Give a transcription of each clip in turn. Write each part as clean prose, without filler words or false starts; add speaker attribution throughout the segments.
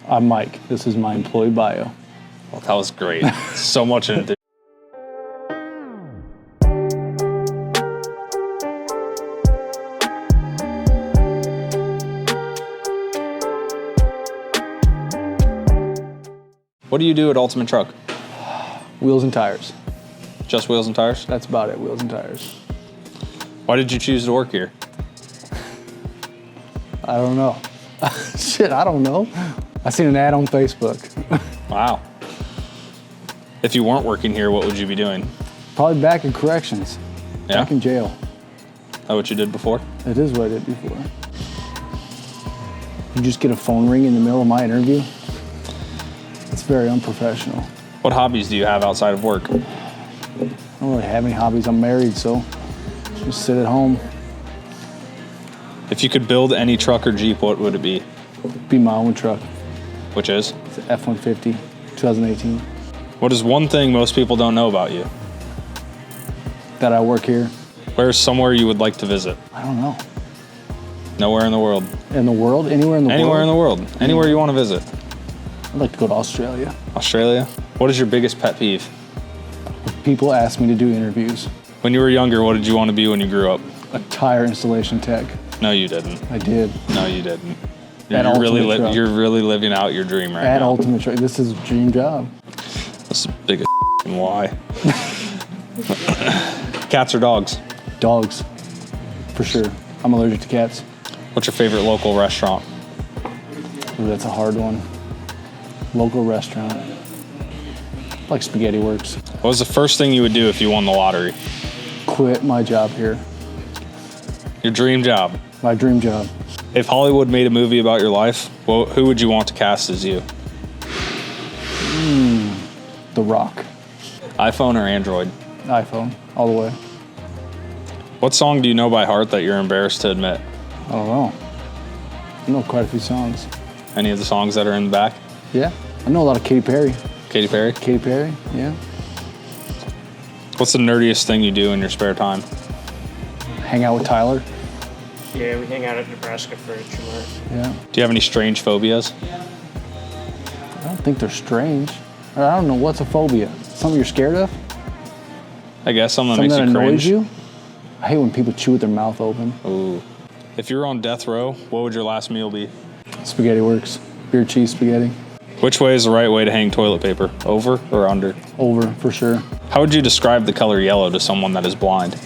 Speaker 1: I'm Mike. This is my employee bio.
Speaker 2: Well, that was great. So much in it. What do you do at Ultimate Truck?
Speaker 1: Wheels and tires.
Speaker 2: Just wheels and tires?
Speaker 1: That's about it, wheels and tires.
Speaker 2: Why did you choose to work here?
Speaker 1: I don't know. Shit, I don't know. I seen an ad on Facebook.
Speaker 2: Wow. If you weren't working here, what would you be doing?
Speaker 1: Probably back in corrections.
Speaker 2: Yeah?
Speaker 1: Back in jail.
Speaker 2: That what you did before?
Speaker 1: It is what I did before. You just get a phone ring in the middle of my interview? It's very unprofessional.
Speaker 2: What hobbies do you have outside of work?
Speaker 1: I don't really have any hobbies. I'm married, so just sit at home.
Speaker 2: If you could build any truck or Jeep, what would it be?
Speaker 1: Be my own truck.
Speaker 2: Which is?
Speaker 1: It's an F-150, 2018.
Speaker 2: What is one thing most people don't know about you?
Speaker 1: That I work here.
Speaker 2: Where's somewhere you would like to visit?
Speaker 1: I don't know.
Speaker 2: Nowhere in the world.
Speaker 1: In the world? Anywhere in the world?
Speaker 2: Anywhere in the world. Anywhere you want to visit.
Speaker 1: I'd like to go to Australia.
Speaker 2: Australia? What is your biggest pet peeve?
Speaker 1: People ask me to do interviews.
Speaker 2: When you were younger, what did you want to be when you grew up?
Speaker 1: A tire installation tech.
Speaker 2: No, you didn't.
Speaker 1: I did.
Speaker 2: No, you didn't.
Speaker 1: At
Speaker 2: You're really living out your dream right
Speaker 1: At
Speaker 2: now.
Speaker 1: Ultimate Truck. This is a dream job.
Speaker 2: That's a big why. Cats or dogs?
Speaker 1: Dogs, for sure. I'm allergic to cats.
Speaker 2: What's your favorite local restaurant?
Speaker 1: Ooh, that's a hard one. Local restaurant. Like Spaghetti Works.
Speaker 2: What was the first thing you would do if you won the lottery?
Speaker 1: Quit my job here.
Speaker 2: Your dream job.
Speaker 1: My dream job.
Speaker 2: If Hollywood made a movie about your life, well, who would you want to cast as you?
Speaker 1: The Rock.
Speaker 2: iPhone or Android?
Speaker 1: iPhone, all the way.
Speaker 2: What song do you know by heart that you're embarrassed to admit?
Speaker 1: I don't know. I know quite a few songs.
Speaker 2: Any of the songs that are in the back?
Speaker 1: Yeah, I know a lot of Katy Perry.
Speaker 2: Katy Perry?
Speaker 1: Katy Perry, yeah.
Speaker 2: What's the nerdiest thing you do in your spare time?
Speaker 1: Hang out with Tyler.
Speaker 3: Yeah, we hang out at Nebraska for HMR.
Speaker 1: Yeah.
Speaker 2: Do you have any strange phobias?
Speaker 1: I don't think they're strange. Or I don't know, what's a phobia? Something you're scared of?
Speaker 2: I guess something that
Speaker 1: Something
Speaker 2: makes
Speaker 1: that
Speaker 2: you
Speaker 1: annoys
Speaker 2: cringe.
Speaker 1: you? I hate when people chew with their mouth open.
Speaker 2: Ooh. If you were on death row, what would your last meal be?
Speaker 1: Spaghetti Works. Beer cheese spaghetti.
Speaker 2: Which way is the right way to hang toilet paper? Over or under?
Speaker 1: Over, for sure.
Speaker 2: How would you describe the color yellow to someone that is blind?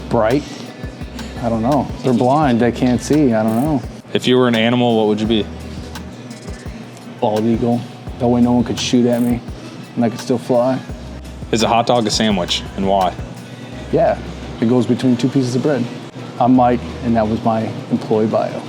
Speaker 1: Bright? I don't know. They're blind, they can't see, I don't know.
Speaker 2: If you were an animal, what would you be?
Speaker 1: Bald eagle. That way no one could shoot at me and I could still fly.
Speaker 2: Is a hot dog a sandwich, and why?
Speaker 1: Yeah, it goes between two pieces of bread. I'm Mike, and that was my employee bio.